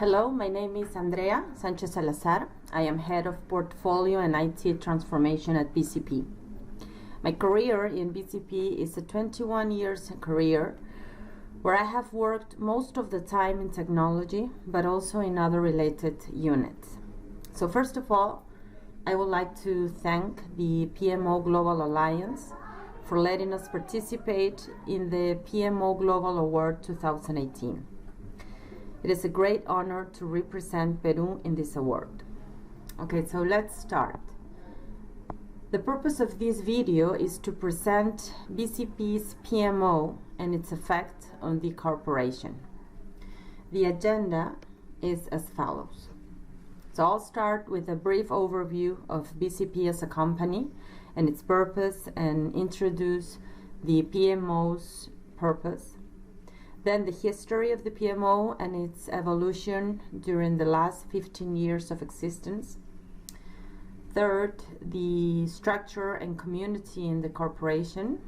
Hello, my name is Andrea Sanchez Salazar. I am Head of Portfolio and IT Transformation at BCP. My career in BCP is a 21 years career where I have worked most of the time in technology, but also in other related units. So first of all, I would like to thank the PMO Global Alliance for letting us participate in the PMO Global Award 2018. It is a great honor to represent Peru in this award. Okay, so let's start. The purpose of this video is to present BCP's PMO and its effect on the corporation. The agenda is as follows. So I'll start with a brief overview of BCP as a company and its purpose and introduce the PMO's purpose. Then the history of the PMO and its evolution during the last 15 years of existence. Third, the structure and community in the corporation.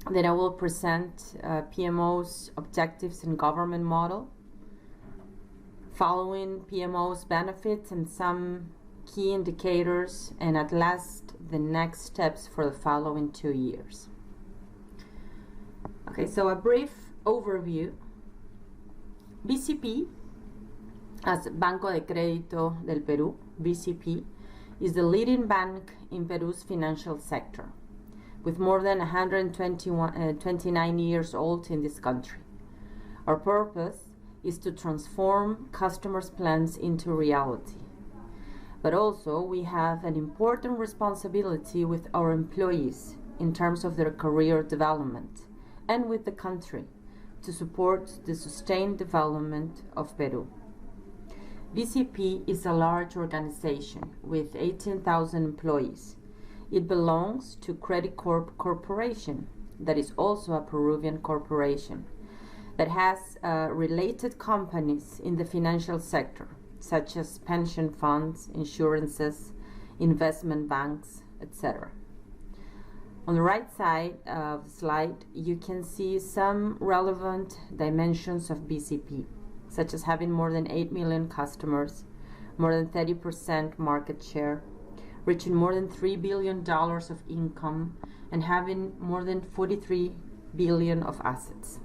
Then I will present PMO's objectives and government model. Following PMO's benefits and some key indicators, and at last the next steps for the following 2 years. Okay, so a brief overview. BCP, as Banco de Crédito del Perú, BCP, is the leading bank in Peru's financial sector, with more than 129 years old in this country. Our purpose is to transform customers' plans into reality. But also, we have an important responsibility with our employees in terms of their career development and with the country to support the sustained development of Peru. BCP is a large organization with 18,000 employees. It belongs to Crédito Corporation, that is also a Peruvian corporation, that has related companies in the financial sector, such as pension funds, insurances, investment banks, etc. On the right side of the slide, you can see some relevant dimensions of BCP, such as having more than 8 million customers, more than 30% market share, reaching more than $3 billion of income, and having more than 43 billion of assets.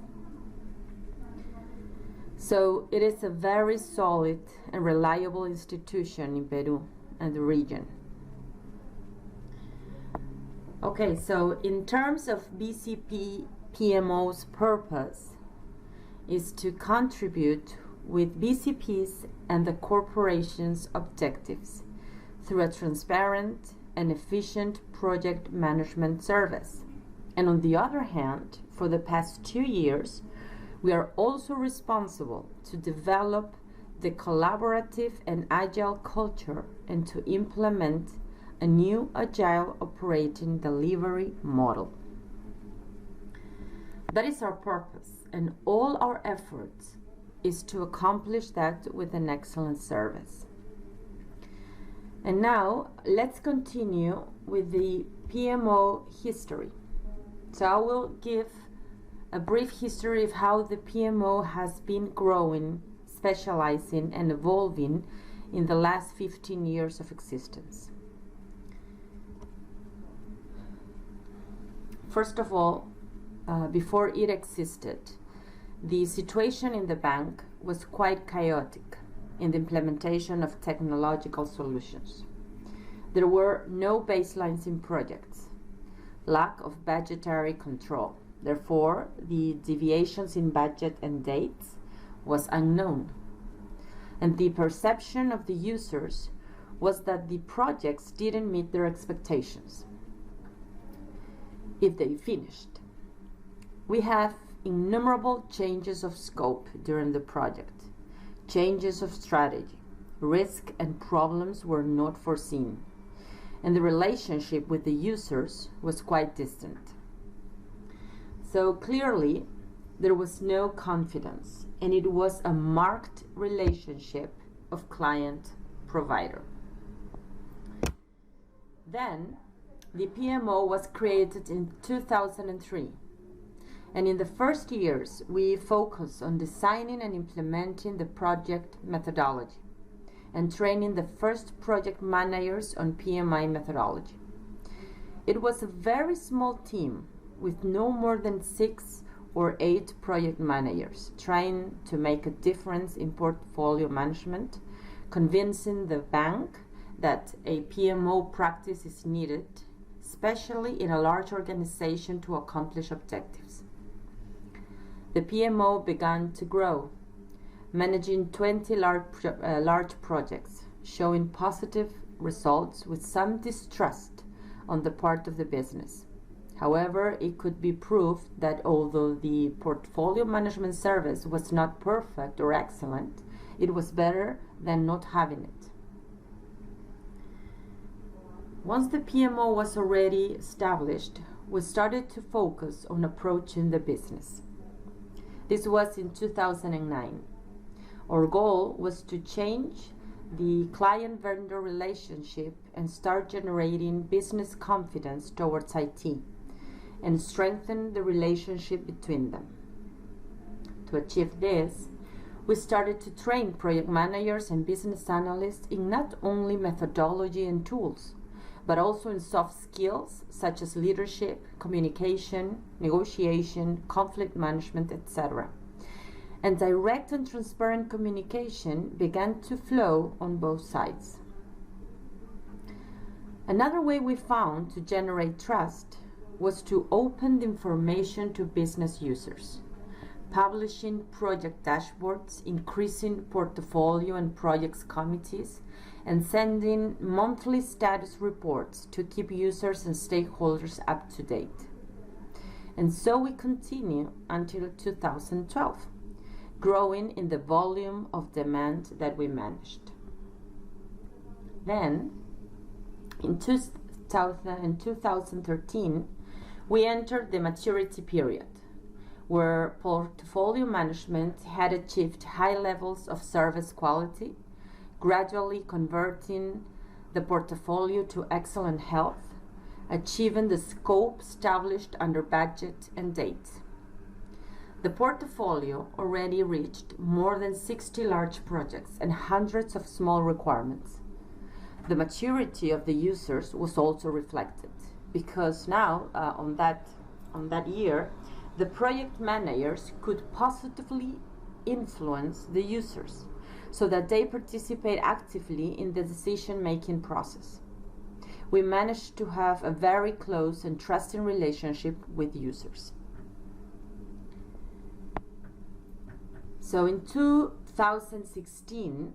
So it is a very solid and reliable institution in Peru and the region. Okay, so in terms of BCP PMO's purpose is to contribute with BCP's and the corporation's objectives through a transparent and efficient project management service. And on the other hand, for the past 2 years, we are also responsible to develop the collaborative and agile culture and to implement a new agile operating delivery model. That is our purpose, and all our efforts is to accomplish that with an excellent service. And now let's continue with the PMO history. So I will give a brief history of how the PMO has been growing, specializing, and evolving in the last 15 years of existence. First of all, before it existed, the situation in the bank was quite chaotic in the implementation of technological solutions. There were no baselines in projects, lack of budgetary control. Therefore, the deviations in budget and dates was unknown. And the perception of the users was that the projects didn't meet their expectations if they finished. We have innumerable changes of scope during the project, changes of strategy, risk and problems were not foreseen, and the relationship with the users was quite distant. So clearly, there was no confidence, and it was a marked relationship of client-provider. Then, the PMO was created in 2003, And in the first years, we focused on designing and implementing the project methodology and training the first project managers on PMI methodology. It was a very small team with no more than 6 or 8 project managers trying to make a difference in portfolio management, convincing the bank that a PMO practice is needed, especially in a large organization to accomplish objectives. The PMO began to grow, managing 20 large projects, showing positive results with some distrust on the part of the business. However, it could be proved that although the portfolio management service was not perfect or excellent, it was better than not having it. Once the PMO was already established, we started to focus on approaching the business. This was in 2009. Our goal was to change the client-vendor relationship and start generating business confidence towards IT and strengthen the relationship between them. To achieve this, we started to train project managers and business analysts in not only methodology and tools, but also in soft skills such as leadership, communication, negotiation, conflict management, etc. And direct and transparent communication began to flow on both sides. Another way we found to generate trust was to open the information to business users, publishing project dashboards, increasing portfolio and projects committees, and sending monthly status reports to keep users and stakeholders up to date. And so we continue until 2012, growing in the volume of demand that we managed. Then, in 2013, we entered the maturity period, where portfolio management had achieved high levels of service quality, gradually converting the portfolio to excellent health, achieving the scope established under budget and date. The portfolio already reached more than 60 large projects and hundreds of small requirements. The maturity of the users was also reflected, because now, on that year, the project managers could positively influence the users so that they participate actively in the decision-making process. We managed to have a very close and trusting relationship with users. So in 2016,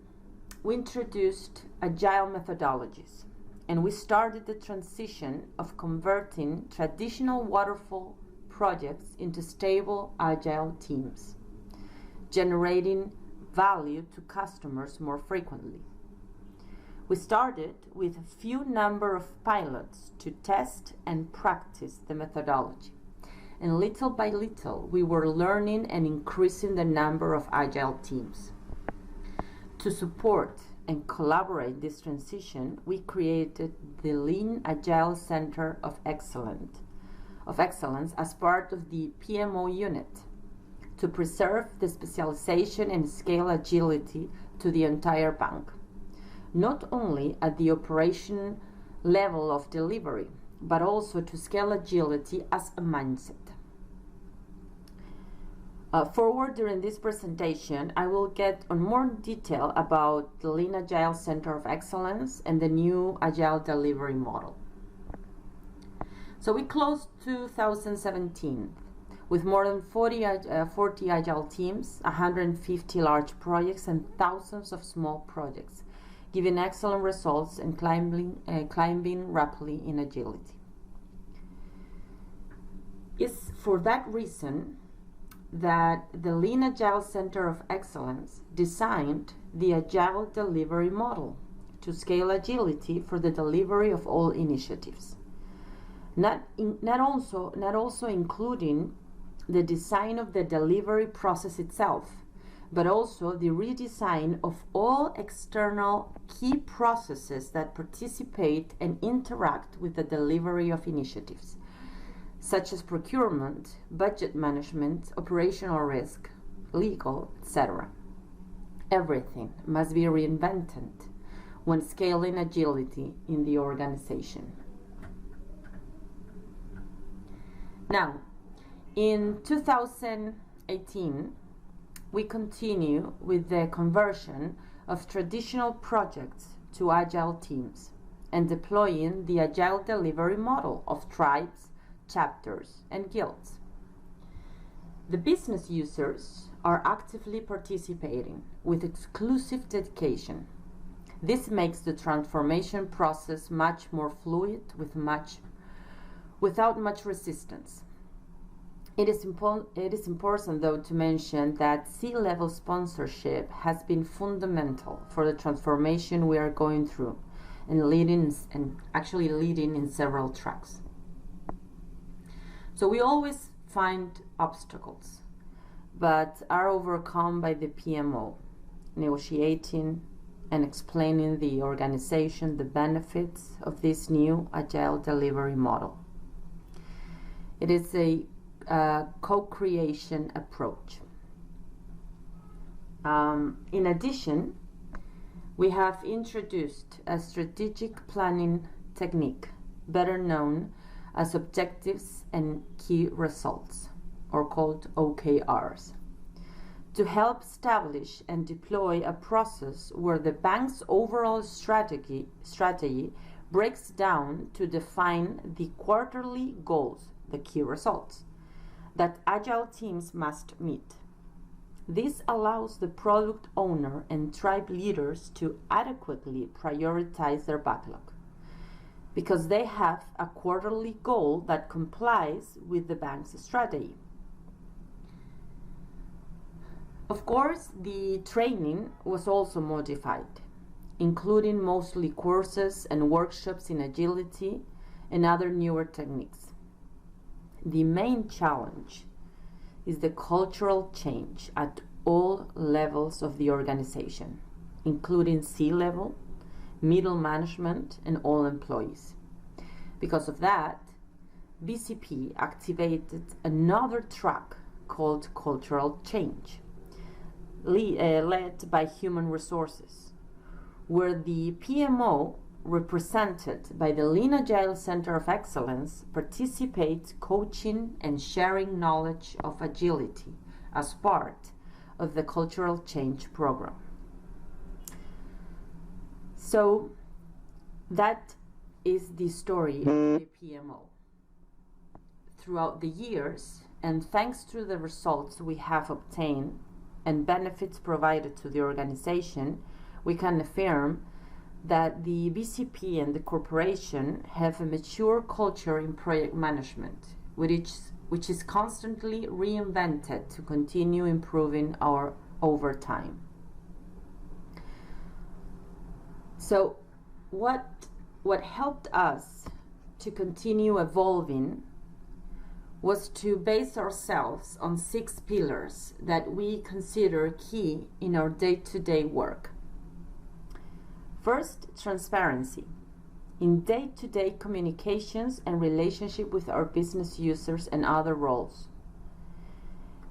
we introduced agile methodologies, and we started the transition of converting traditional waterfall projects into stable agile teams, generating value to customers more frequently. We started with a few number of pilots to test and practice the methodology, and little by little we were learning and increasing the number of agile teams. To support and collaborate this transition, we created the Lean Agile Center of Excellence as part of the PMO unit to preserve the specialization and scale agility to the entire bank, not only at the operation level of delivery, but also to scale agility as a mindset. Forward during this presentation, I will get on more detail about the Lean Agile Center of Excellence and the new Agile delivery model. So we closed 2017 with more than 40 Agile teams, 150 large projects, and thousands of small projects, giving excellent results and climbing rapidly in agility. It's for that reason that the Lean Agile Center of Excellence designed the Agile delivery model to scale agility for the delivery of all initiatives. Not also including the design of the delivery process itself, but also the redesign of all external key processes that participate and interact with the delivery of initiatives, such as procurement, budget management, operational risk, legal, etc. Everything must be reinvented when scaling agility in the organization. Now, in 2018, we continue with the conversion of traditional projects to agile teams and deploying the agile delivery model of tribes, chapters, and guilds. The business users are actively participating with exclusive dedication. This makes the transformation process much more fluid without much resistance. It is important, though, to mention that C-level sponsorship has been fundamental for the transformation we are going through and actually leading in several tracks. So we always find obstacles, but are overcome by the PMO, negotiating and explaining the organization the benefits of this new agile delivery model. It is a co-creation approach. In addition, we have introduced a strategic planning technique, better known as objectives and key results, or called OKRs, to help establish and deploy a process where the bank's overall strategy breaks down to define the quarterly goals, the key results, that agile teams must meet. This allows the product owner and tribe leaders to adequately prioritize their backlog, because they have a quarterly goal that complies with the bank's strategy. Of course, the training was also modified, including mostly courses and workshops in agility and other newer techniques. The main challenge is the cultural change at all levels of the organization, including C-level, middle management, and all employees. Because of that, BCP activated another track called cultural change, led by human resources, where the PMO, represented by the Lean Agile Center of Excellence, participates coaching and sharing knowledge of agility as part of the cultural change program. So that is the story of the PMO. Throughout the years, and thanks to the results we have obtained and benefits provided to the organization, we can affirm that the BCP and the corporation have a mature culture in project management, which is constantly reinvented to continue improving over time. So what helped us to continue evolving was to base ourselves on 6 pillars that we consider key in our day-to-day work. First, transparency in day-to-day communications and relationship with our business users and other roles.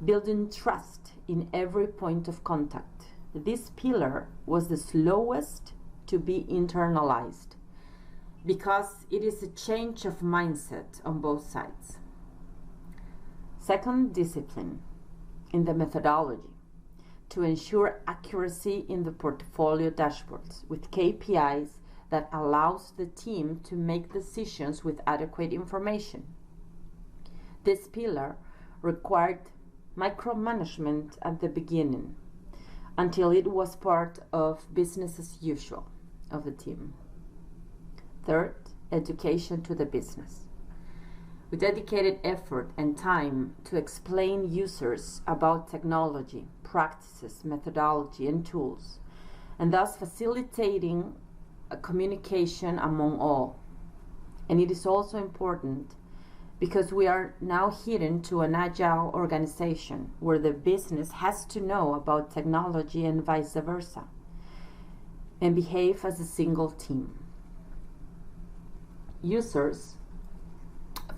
Building trust in every point of contact. This pillar was the slowest to be internalized because it is a change of mindset on both sides. Second, discipline in the methodology to ensure accuracy in the portfolio dashboards with KPIs that allows the team to make decisions with adequate information. This pillar required micromanagement at the beginning until it was part of business as usual of the team. Third, education to the business. We dedicated effort and time to explain users about technology, practices, methodology, and tools, and thus facilitating a communication among all. And it is also important because we are now heading to an agile organization where the business has to know about technology and vice versa, and behave as a single team. Users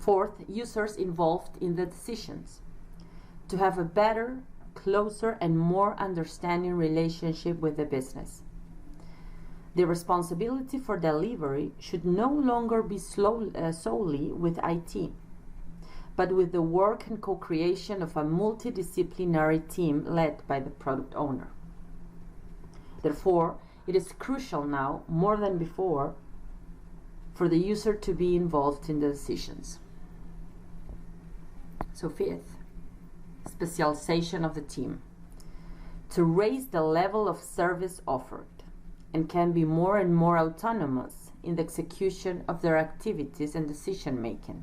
Fourth, users involved in the decisions. To have a better, closer, and more understanding relationship with the business. The responsibility for delivery should no longer be solely with IT, but with the work and co-creation of a multidisciplinary team led by the product owner. Therefore, it is crucial now, more than before, for the user to be involved in the decisions. So fifth, specialization of the team. To raise the level of service offered and can be more and more autonomous in the execution of their activities and decision making.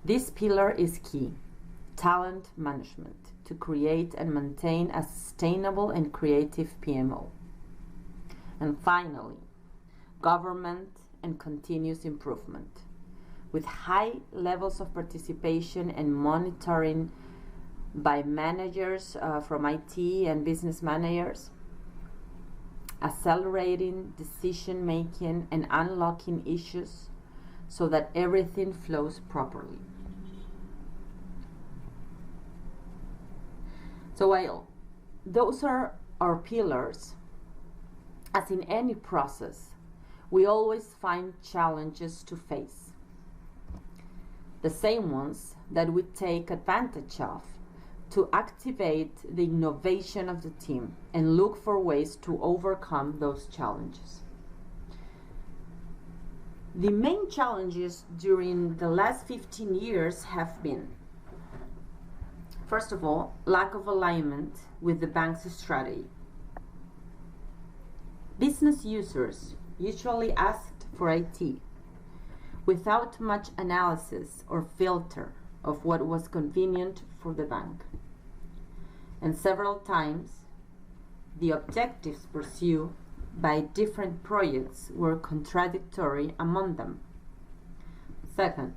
This pillar is key, talent management, to create and maintain a sustainable and creative PMO. And finally, government and continuous improvement, with high levels of participation and monitoring by managers from IT and business managers, accelerating decision making and unlocking issues so that everything flows properly. So while those are our pillars, as in any process, we always find challenges to face. The same ones that we take advantage of to activate the innovation of the team and look for ways to overcome those challenges. The main challenges during the last 15 years have been, first of all, lack of alignment with the bank's strategy. Business users usually asked for IT without much analysis or filter of what was convenient for the bank. And several times, the objectives pursued by different projects were contradictory among them. Second,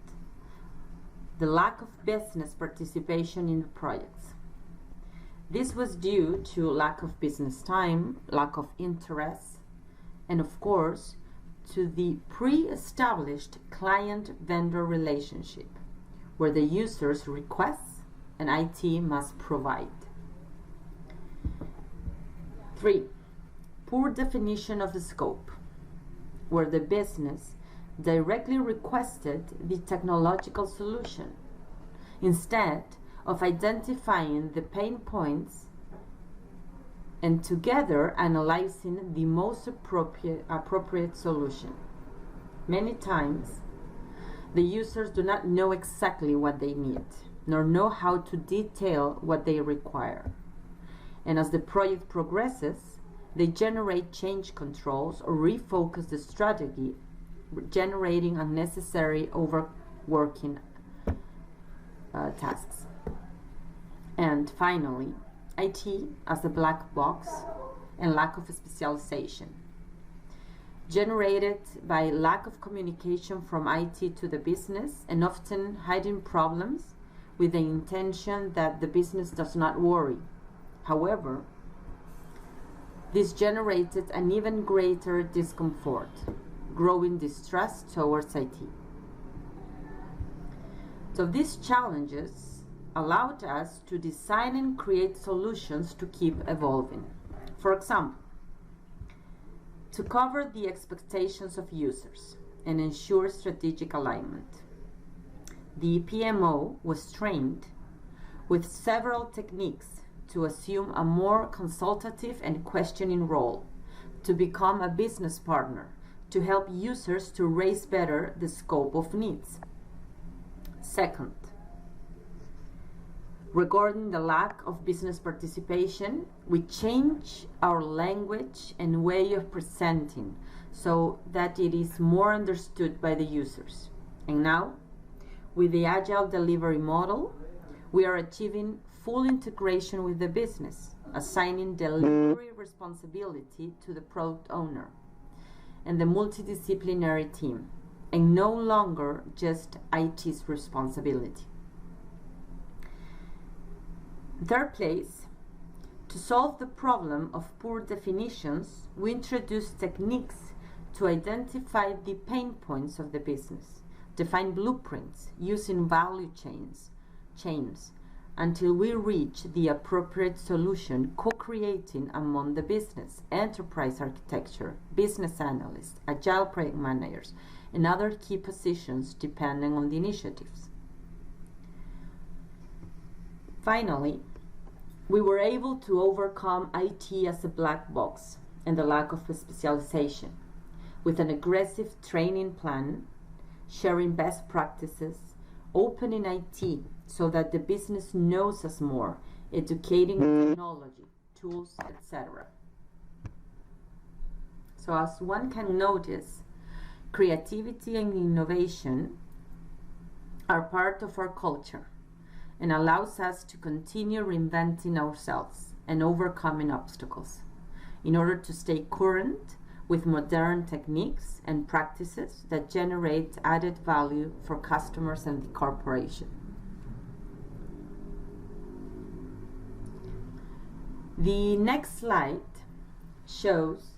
the lack of business participation in the projects. This was due to lack of business time, lack of interest, and of course, to the pre-established client-vendor relationship, where the user's requests and IT must provide. 3. Poor definition of the scope, where the business directly requested the technological solution, instead of identifying the pain points and together analyzing the most appropriate solution. Many times, the users do not know exactly what they need, nor know how to detail what they require. And as the project progresses, they generate change controls or refocus the strategy, generating unnecessary overworking tasks. And finally, IT as a black box and lack of specialization, generated by lack of communication from IT to the business and often hiding problems with the intention that the business does not worry. However, this generated an even greater discomfort, growing distrust towards IT. So these challenges allowed us to design and create solutions to keep evolving. For example, to cover the expectations of users and ensure strategic alignment. The PMO was trained with several techniques to assume a more consultative and questioning role, to become a business partner, to help users to raise better the scope of needs. Second, regarding the lack of business participation, we change our language and way of presenting so that it is more understood by the users. And now, with the Agile delivery model, we are achieving full integration with the business, assigning delivery responsibility to the product owner and the multidisciplinary team, and no longer just IT's responsibility. Third place, to solve the problem of poor definitions, we introduce techniques to identify the pain points of the business, define blueprints using value chains until we reach the appropriate solution, co-creating among the business, enterprise architecture, business analysts, agile project managers, and other key positions depending on the initiatives. Finally, we were able to overcome IT as a black box and the lack of specialization with an aggressive training plan, sharing best practices, opening IT so that the business knows us more, educating technology, tools, etc. So as one can notice, creativity and innovation are part of our culture and allows us to continue reinventing ourselves and overcoming obstacles in order to stay current with modern techniques and practices that generate added value for customers and the corporation. The next slide shows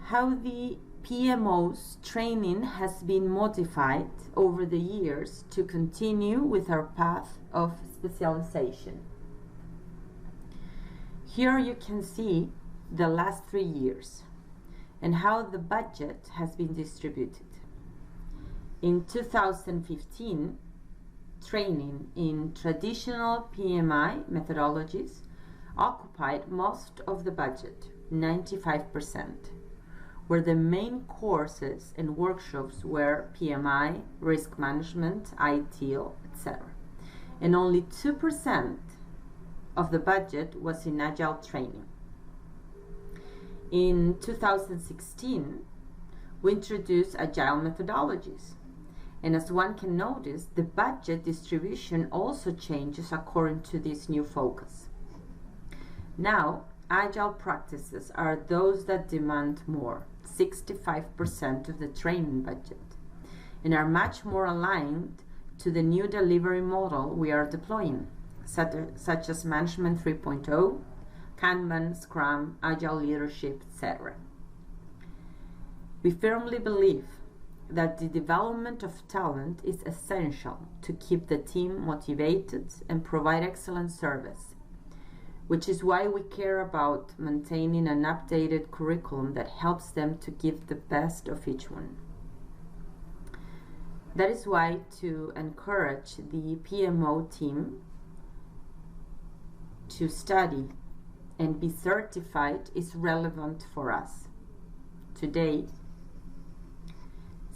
how the PMO's training has been modified over the years to continue with our path of specialization. Here you can see the last 3 years and how the budget has been distributed. In 2015, training in traditional PMI methodologies occupied most of the budget, 95%, where the main courses and workshops were PMI, risk management, ITIL, etc. And only 2% of the budget was in agile training. In 2016, we introduced agile methodologies. And as one can notice, the budget distribution also changes according to this new focus. Now, agile practices are those that demand more, 65% of the training budget, and are much more aligned to the new delivery model we are deploying, such as Management 3.0, Kanban, Scrum, Agile Leadership, etc. We firmly believe that the development of talent is essential to keep the team motivated and provide excellent service, which is why we care about maintaining an updated curriculum that helps them to give the best of each one. That is why to encourage the PMO team to study and be certified is relevant for us. Today,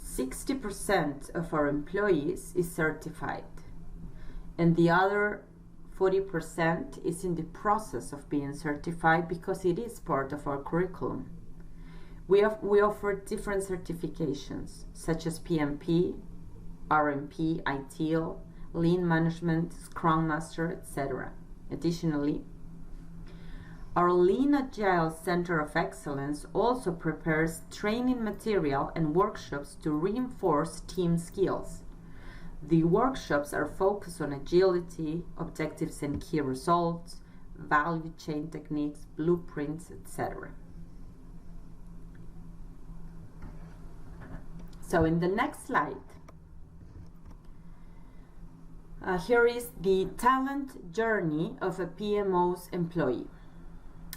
60% of our employees is certified, and the other 40% is in the process of being certified because it is part of our curriculum. We offer different certifications such as PMP, RMP, ITIL, Lean Management, Scrum Master, etc. Additionally, our Lean Agile Center of Excellence also prepares training material and workshops to reinforce team skills. The workshops are focused on agility, objectives and key results, value chain techniques, blueprints, etc. So in the next slide, here is the talent journey of a PMO's employee.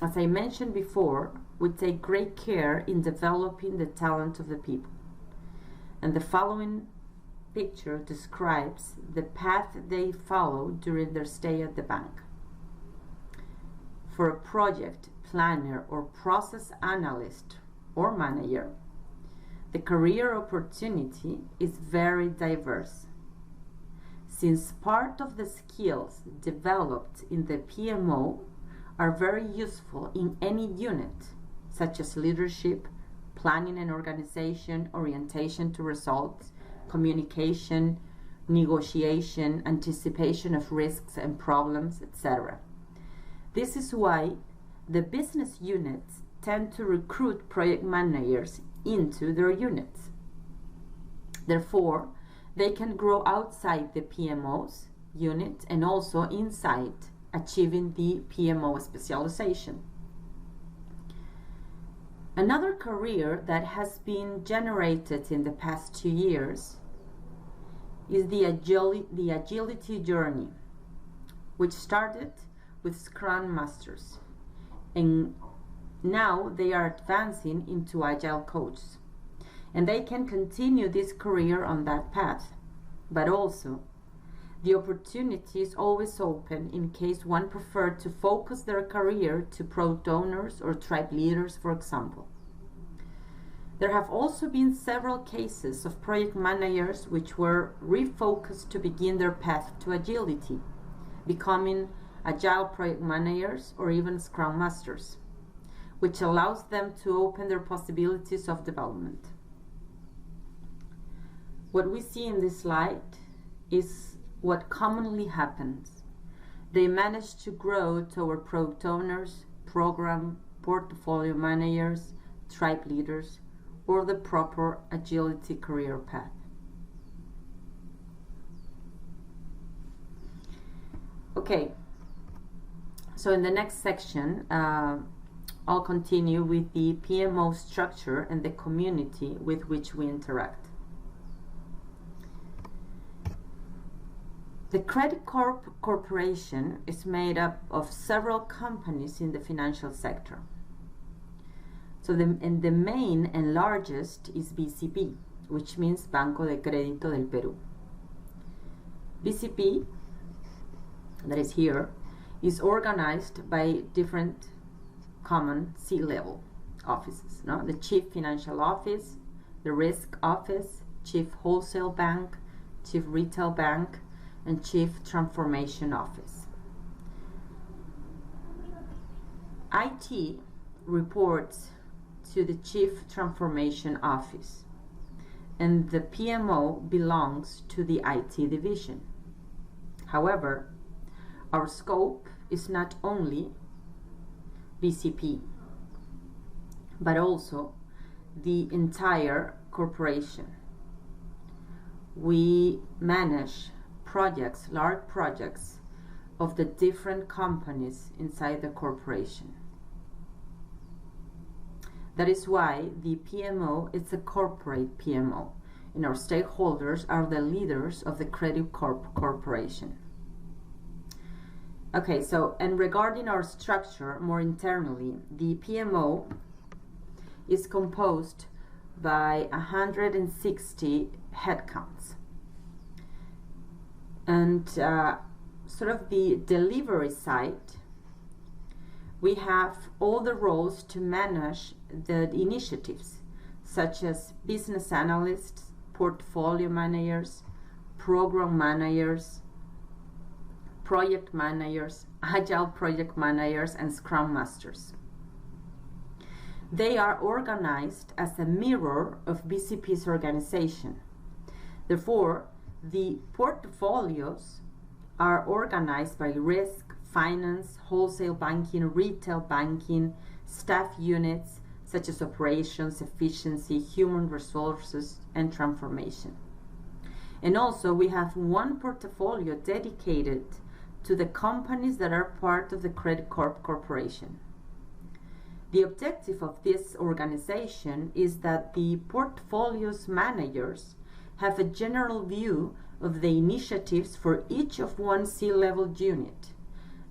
As I mentioned before, we take great care in developing the talent of the people. And the following picture describes the path they follow during their stay at the bank. For a project planner or process analyst or manager, the career opportunity is very diverse, since part of the skills developed in the PMO are very useful in any unit, such as leadership, planning and organization, orientation to results, communication, negotiation, anticipation of risks and problems, etc. This is why the business units tend to recruit project managers into their units. Therefore, they can grow outside the PMO's unit and also inside, achieving the PMO specialization. Another career that has been generated in the past 2 years is the agility journey, which started with Scrum Masters, and now they are advancing into Agile coaches. And they can continue this career on that path, but also the opportunity is always open in case one preferred to focus their career to product owners or tribe leaders, for example. There have also been several cases of project managers which were refocused to begin their path to agility, becoming Agile project managers or even Scrum Masters, which allows them to open their possibilities of development. What we see in this slide is what commonly happens. They manage to grow toward product owners, program, portfolio managers, tribe leaders, or the proper agility career path. Okay, so in the next section, I'll continue with the PMO structure and the community with which we interact. The Credit Corporation is made up of several companies in the financial sector. So the main and largest is BCP, which means Banco de Crédito del Perú. BCP, that is here, is organized by different common C-level offices. No? The Chief Financial Office, the Risk Office, Chief Wholesale Bank, Chief Retail Bank, and Chief Transformation Office. IT reports to the Chief Transformation Office, and the PMO belongs to the IT division. However, our scope is not only BCP, but also the entire corporation. We manage projects, large projects of the different companies inside the corporation. That is why the PMO is a corporate PMO, and our stakeholders are the leaders of the Crédito Corporation. Okay, so, and regarding our structure more internally, the PMO is composed by 160 headcounts. And sort of the delivery side, we have all the roles to manage the initiatives, such as business analysts, portfolio managers, program managers, project managers, agile project managers, and scrum masters. They are organized as a mirror of BCP's organization. Therefore, the portfolios are organized by risk, finance, wholesale banking, retail banking, staff units such as operations, efficiency, human resources, and transformation. And also we have one portfolio dedicated to the companies that are part of the Crédito Corporation. The objective of this organization is that the portfolio's managers have a general view of the initiatives for each of one C-level unit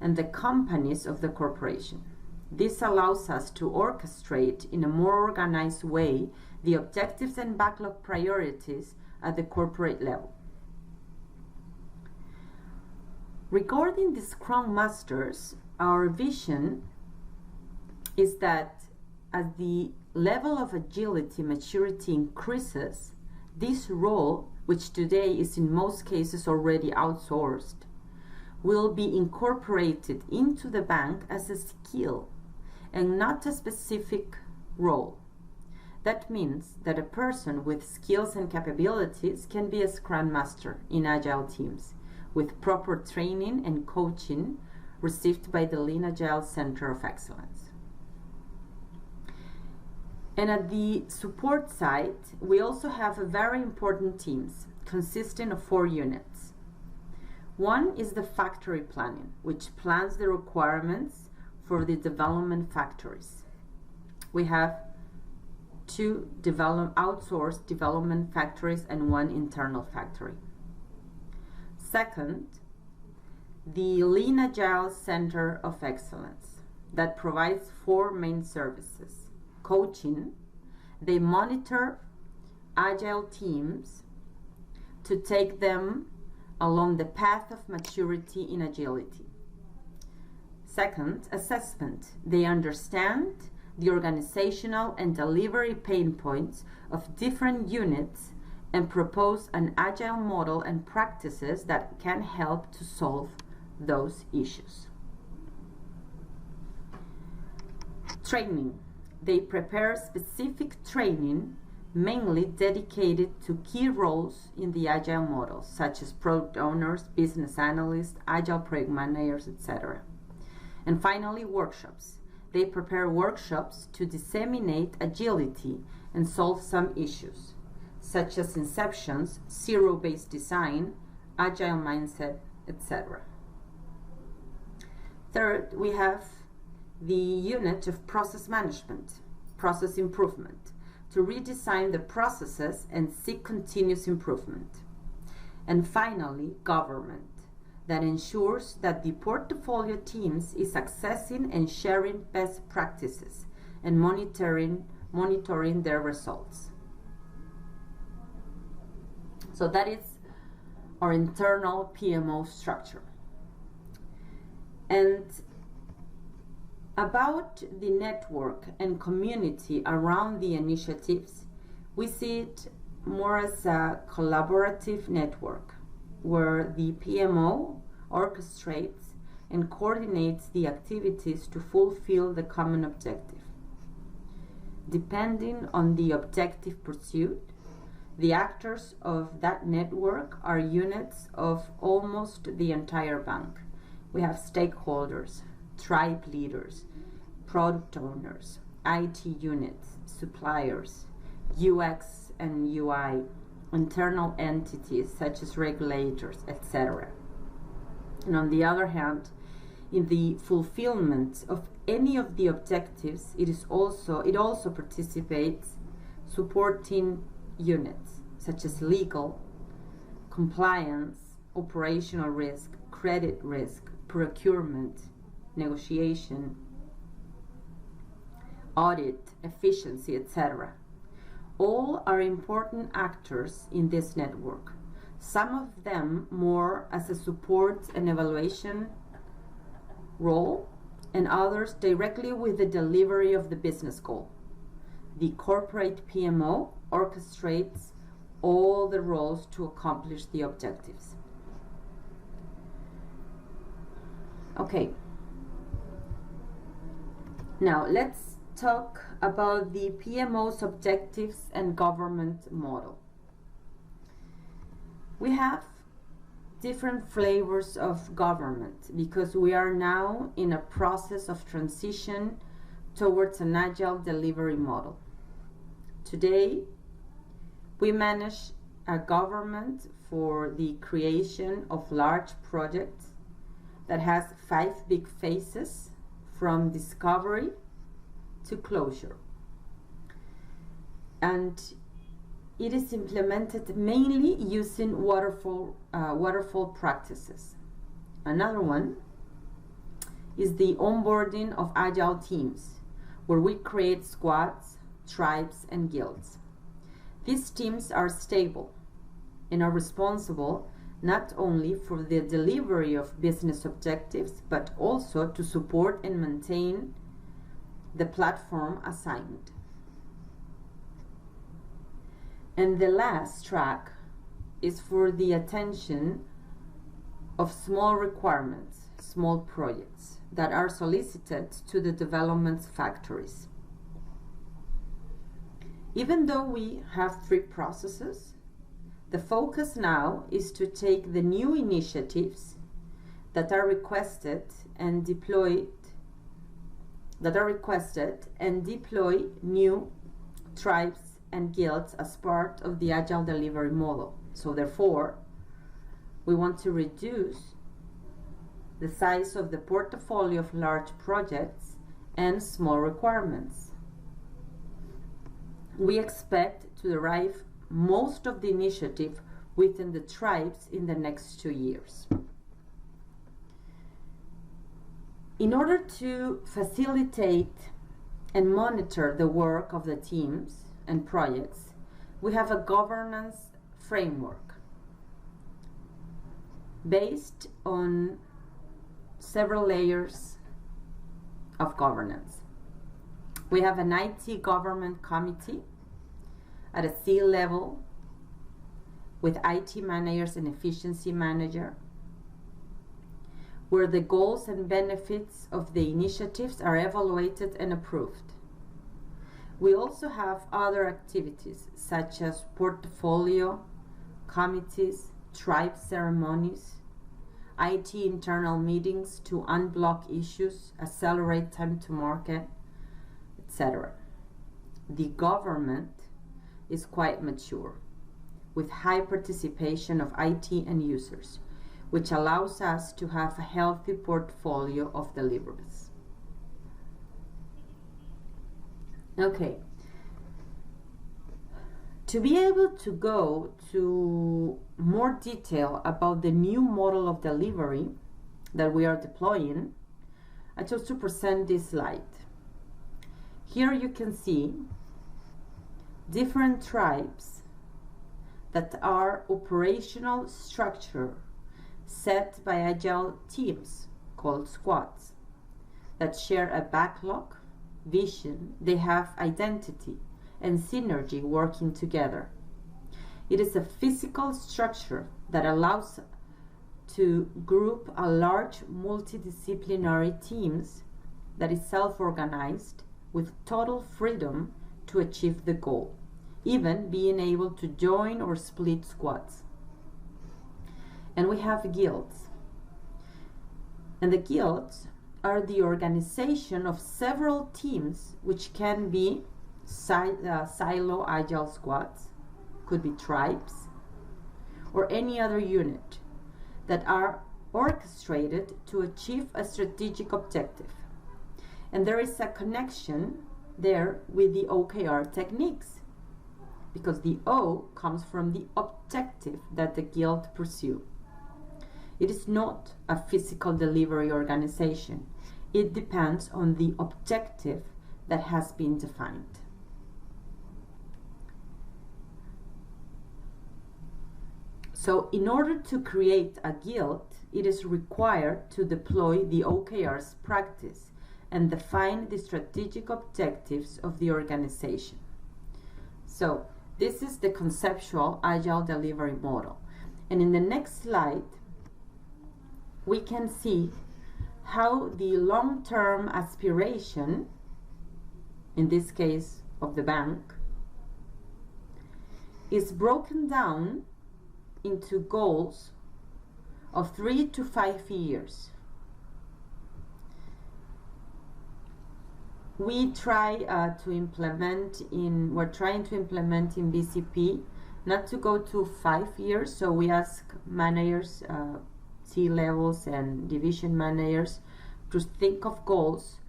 and the companies of the corporation. This allows us to orchestrate in a more organized way the objectives and backlog priorities at the corporate level. Regarding the Scrum Masters, our vision is that as the level of agility maturity increases, this role, which today is in most cases already outsourced, will be incorporated into the bank as a skill and not a specific role. That means that a person with skills and capabilities can be a Scrum Master in Agile teams with proper training and coaching received by the Lean Agile Center of Excellence. And at the support side, we also have a very important teams consisting of 4 units. One is the factory planning, which plans the requirements for the development factories. We have 2 outsourced development factories and 1 internal factory. Second, the Lean Agile Center of Excellence that provides 4 main services. Coaching, they monitor agile teams to take them along the path of maturity in agility. Second, assessment, they understand the organizational and delivery pain points of different units and propose an agile model and practices that can help to solve those issues. Training, they prepare specific training mainly dedicated to key roles in the agile model, such as product owners, business analysts, agile project managers, etc. And finally, workshops. They prepare workshops to disseminate agility and solve some issues, such as inceptions, zero-based design, agile mindset, etc. Third, we have the unit of process management, process improvement, to redesign the processes and seek continuous improvement. And finally, government, that ensures that the portfolio teams is accessing and sharing best practices and monitoring their results. So that is our internal PMO structure. And about the network and community around the initiatives, we see it more as a collaborative network where the PMO orchestrates and coordinates the activities to fulfill the common objective. Depending on the objective pursued, the actors of that network are units of almost the entire bank. We have stakeholders, tribe leaders, product owners, IT units, suppliers, UX and UI, internal entities such as regulators, etc. And on the other hand, in the fulfillment of any of the objectives, it also participates supporting units such as legal, compliance, operational risk, credit risk, procurement, negotiation, audit, efficiency, etc. All are important actors in this network. Some of them more as a support and evaluation role, and others directly with the delivery of the business goal. The corporate PMO orchestrates all the roles to accomplish the objectives. Okay. Now let's talk about the PMO's objectives and government model. We have different flavors of government because we are now in a process of transition towards an agile delivery model. Today, we manage a government for the creation of large projects that has 5 big phases from discovery to closure. And it is implemented mainly using waterfall practices. Another one is the onboarding of agile teams, where we create squads, tribes, and guilds. These teams are stable and are responsible not only for the delivery of business objectives, but also to support and maintain the platform assigned. And the last track is for the attention of small requirements, small projects that are solicited to the development factories. Even though we have 3 processes, the focus now is to take the new initiatives that are requested and deploy new tribes and guilds as part of the agile delivery model. So therefore, we want to reduce the size of the portfolio of large projects and small requirements. We expect to derive most of the initiative within the tribes in the next 2 years. In order to facilitate and monitor the work of the teams and projects, we have a governance framework based on several layers of governance. We have an IT government committee at a C level with IT managers and efficiency manager, where the goals and benefits of the initiatives are evaluated and approved. We also have other activities such as portfolio, committees, tribe ceremonies, IT internal meetings to unblock issues, accelerate time to market, etc. The government is quite mature, with high participation of IT and users, which allows us to have a healthy portfolio of deliverables. Okay. To be able to go to more detail about the new model of delivery that we are deploying, I chose to present this slide. Here you can see different tribes that are operational structure set by agile teams called squads that share a backlog, vision, they have identity and synergy working together. It is a physical structure that allows to group a large multidisciplinary teams that is self-organized with total freedom to achieve the goal, even being able to join or split squads. And we have guilds. And the guilds are the organization of several teams, which can be silo agile squads, could be tribes, or any other unit that are orchestrated to achieve a strategic objective. And there is a connection there with the OKR techniques, because the O comes from the objective that the guild pursue. It is not a physical delivery organization. It depends on the objective that has been defined. So in order to create a guild, it is required to deploy the OKR's practice and define the strategic objectives of the organization. So this is the conceptual agile delivery model. And in the next slide, we can see how the long-term aspiration, in this case of the bank, is broken down into goals of 3 to 5 years. We're trying to implement in BCP not to go to 5 years, so we ask managers, C-levels and division managers to think of goals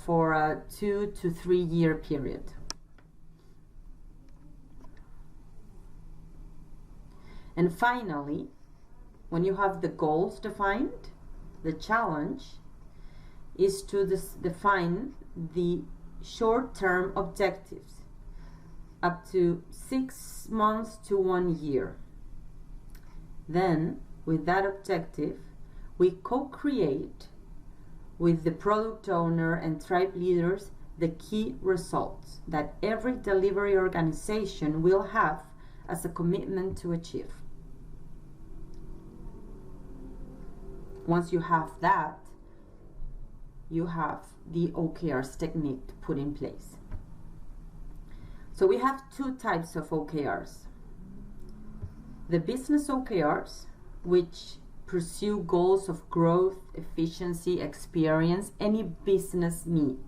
for a 2 to 3 year period. And finally, when you have the goals defined, the challenge is to define the short-term objectives up to 6 months to 1 year. Then, with that objective, we co-create with the product owner and tribe leaders the key results that every delivery organization will have as a commitment to achieve. Once you have that, you have the OKRs technique put in place. So we have 2 types of OKRs. The business OKRs, which pursue goals of growth, efficiency, experience, any business need.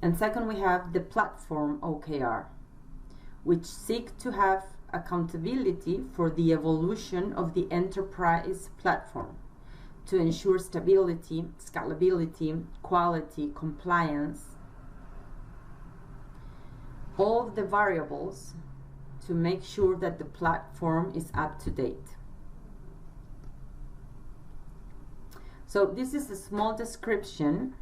And second, we have the platform OKR, which seek to have accountability for the evolution of the enterprise platform to ensure stability, scalability, quality, compliance. All of the variables to make sure that the platform is up to date. So this is a small description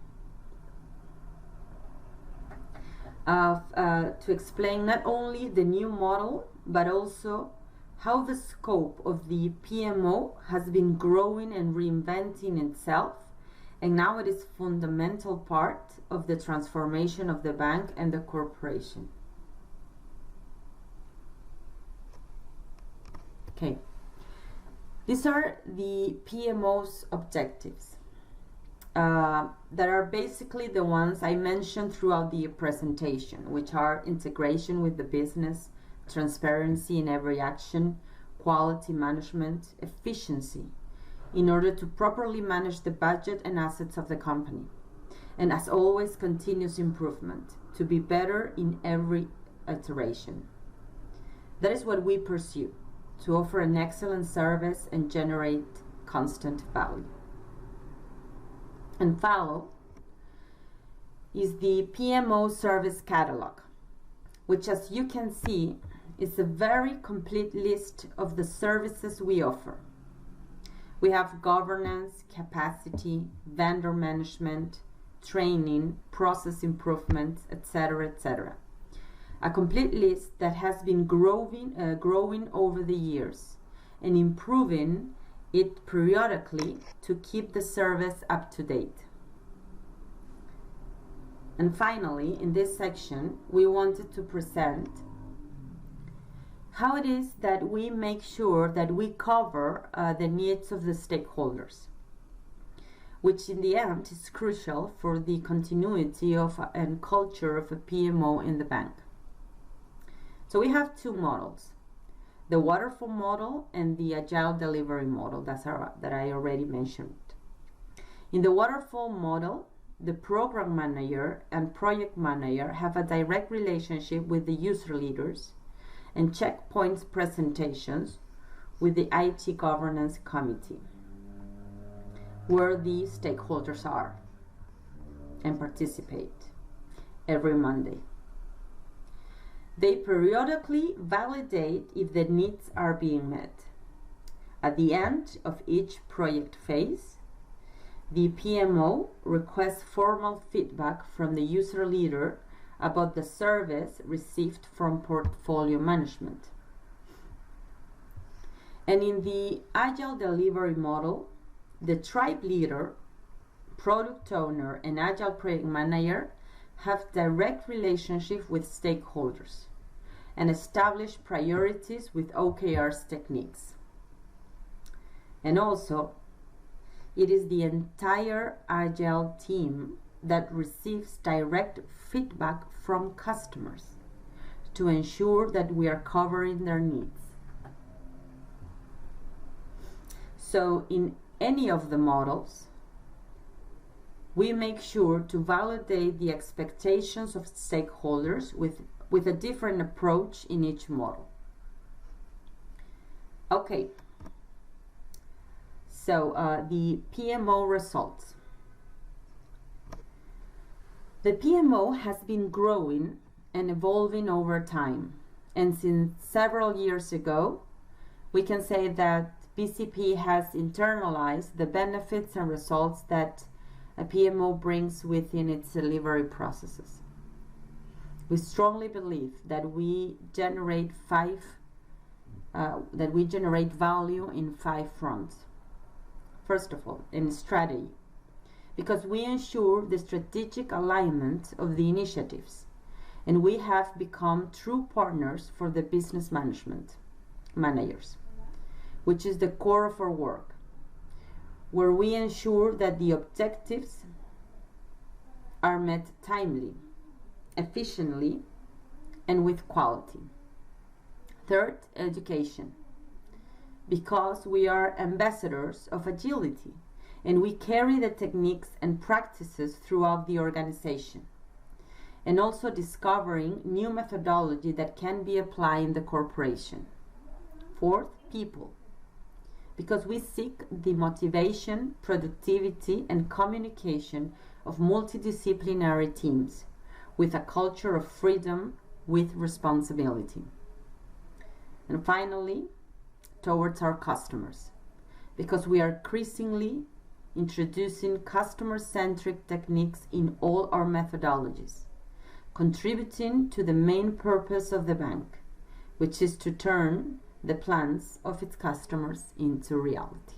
of, to explain not only the new model, but also how the scope of the PMO has been growing and reinventing itself, and now it is fundamental part of the transformation of the bank and the corporation. Okay, these are the PMO's objectives that are basically the ones I mentioned throughout the presentation, which are integration with the business, transparency in every action, quality management, efficiency, in order to properly manage the budget and assets of the company. And as always, continuous improvement, to be better in every iteration. That is what we pursue, to offer an excellent service and generate constant value. And follow is the PMO service catalog, which, as you can see, is a very complete list of the services we offer. We have governance, capacity, vendor management, training, process improvements, etc., etc. A complete list that has been growing over the years and improving it periodically to keep the service up to date. And finally, in this section, we wanted to present how it is that we make sure that we cover the needs of the stakeholders, which in the end is crucial for the continuity of and culture of a PMO in the bank. So we have two models, the waterfall model and the agile delivery model that I already mentioned. In the waterfall model, the program manager and project manager have a direct relationship with the user leaders and checkpoints presentations with the IT governance committee, where the stakeholders are and participate every Monday. They periodically validate if the needs are being met. At the end of each project phase, the PMO requests formal feedback from the user leader about the service received from portfolio management. And in the agile delivery model, the tribe leader, product owner, and agile project manager have direct relationship with stakeholders and establish priorities with OKR's techniques. And also, it is the entire agile team that receives direct feedback from customers to ensure that we are covering their needs. So in any of the models, we make sure to validate the expectations of stakeholders with a different approach in each model. Okay, so the PMO results. The PMO has been growing and evolving over time, and since several years ago, we can say that BCP has internalized the benefits and results that a PMO brings within its delivery processes. We strongly believe that we generate value in 5 fronts. First of all, in strategy, because we ensure the strategic alignment of the initiatives, and we have become true partners for the business managers, which is the core of our work, where we ensure that the objectives are met timely, efficiently, and with quality. Third, education, because we are ambassadors of agility and we carry the techniques and practices throughout the organization, and also discovering new methodology that can be applied in the corporation. Fourth, people, because we seek the motivation, productivity, and communication of multidisciplinary teams with a culture of freedom with responsibility. And finally, towards our customers, because we are increasingly introducing customer-centric techniques in all our methodologies, contributing to the main purpose of the bank, which is to turn the plans of its customers into reality.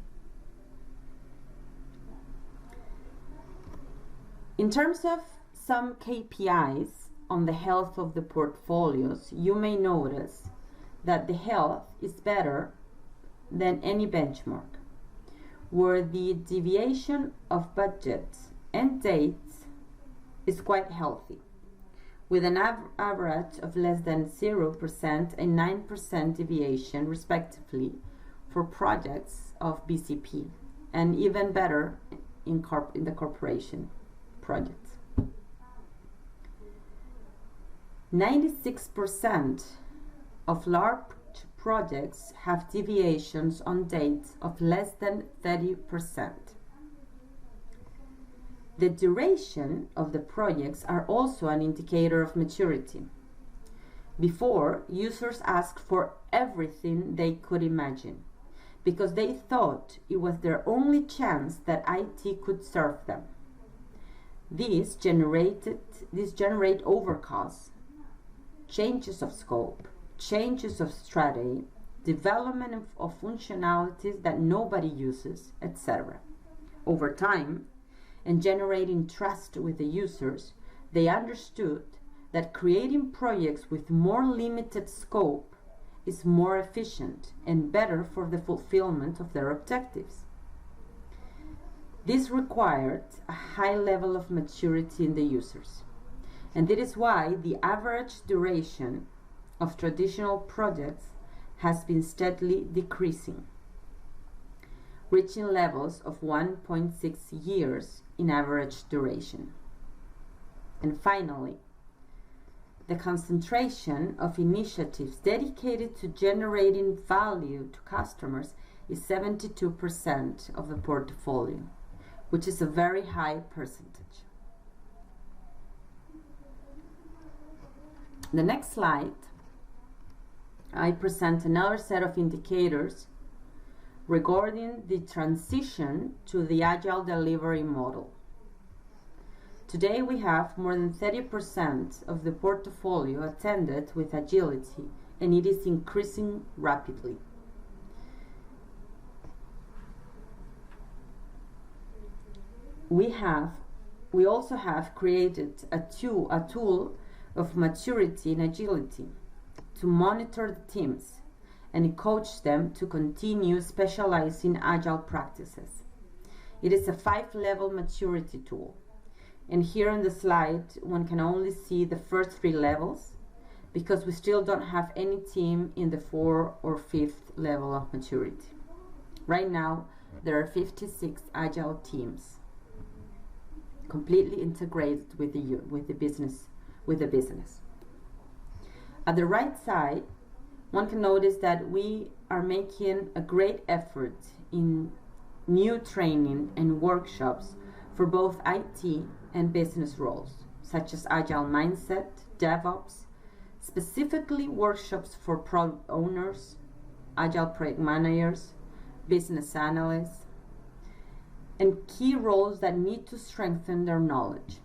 In terms of some KPIs on the health of the portfolios, you may notice that the health is better than any benchmark, where the deviation of budgets and dates is quite healthy, with an average of less than 0% and 9% deviation respectively for projects of BCP, and even better in the corporation projects. 96% of large projects have deviations on dates of less than 30%. The duration of the projects are also an indicator of maturity. Before, users asked for everything they could imagine because they thought it was their only chance that IT could serve them. These generate overcosts, changes of scope, changes of strategy, development of functionalities that nobody uses, etc. Over time, and generating trust with the users, they understood that creating projects with more limited scope is more efficient and better for the fulfillment of their objectives. This required a high level of maturity in the users, and that is why the average duration of traditional projects has been steadily decreasing, reaching levels of 1.6 years in average duration. And finally, the concentration of initiatives dedicated to generating value to customers is 72% of the portfolio, which is a very high percentage. The next slide, I present another set of indicators regarding the transition to the agile delivery model. Today we have more than 30% of the portfolio attended with agility, and it is increasing rapidly. We also have created a tool of maturity and agility to monitor the teams and coach them to continue specializing agile practices. It is a 5-level maturity tool. And here on the slide, one can only see the first 3 levels because we still don't have any team in the 4th or 5th level of maturity. Right now, there are 56 agile teams completely integrated with the business. At the right side, one can notice that we are making a great effort in new training and workshops for both IT and business roles, such as Agile Mindset, DevOps, specifically workshops for product owners, Agile project managers, business analysts, and key roles that need to strengthen their knowledge.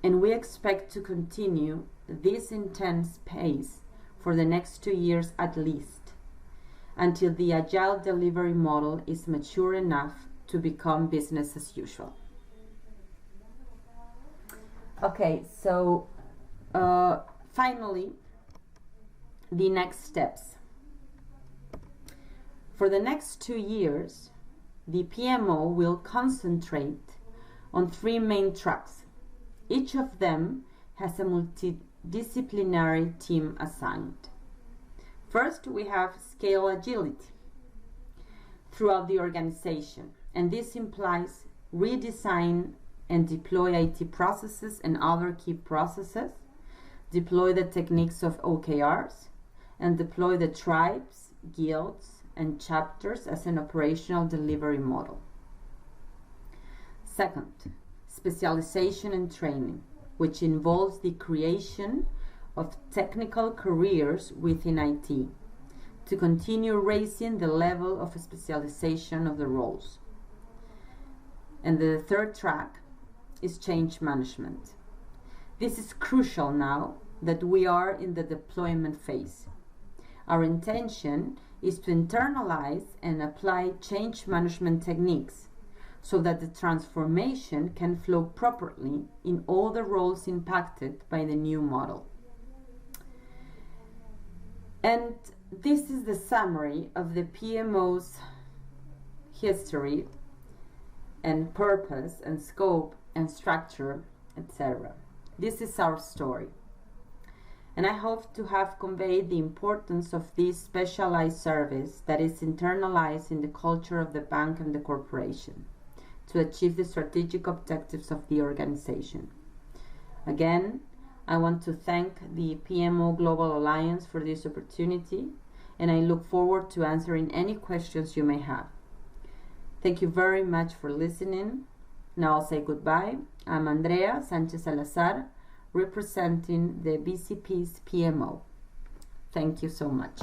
And we expect to continue this intense pace for the next 2 years at least, until the agile delivery model is mature enough to become business as usual. Okay, so finally, the next steps. For the next 2 years, the PMO will concentrate on 3 main tracks. Each of them has a multidisciplinary team assigned. First, we have scale agility throughout the organization, and this implies redesign and deploy IT processes and other key processes, deploy the techniques of OKRs, and deploy the tribes, guilds, and chapters as an operational delivery model. Second, specialization and training, which involves the creation of technical careers within IT, to continue raising the level of specialization of the roles. And the third track is change management. This is crucial now that we are in the deployment phase. Our intention is to internalize and apply change management techniques so that the transformation can flow properly in all the roles impacted by the new model. And this is the summary of the PMO's history and purpose and scope and structure, etc. This is our story. And I hope to have conveyed the importance of this specialized service that is internalized in the culture of the bank and the corporation to achieve the strategic objectives of the organization. Again, I want to thank the PMO Global Alliance for this opportunity, and I look forward to answering any questions you may have. Thank you very much for listening. Now I'll say goodbye. I'm Andrea Sanchez Salazar, representing the BCP's PMO. Thank you so much.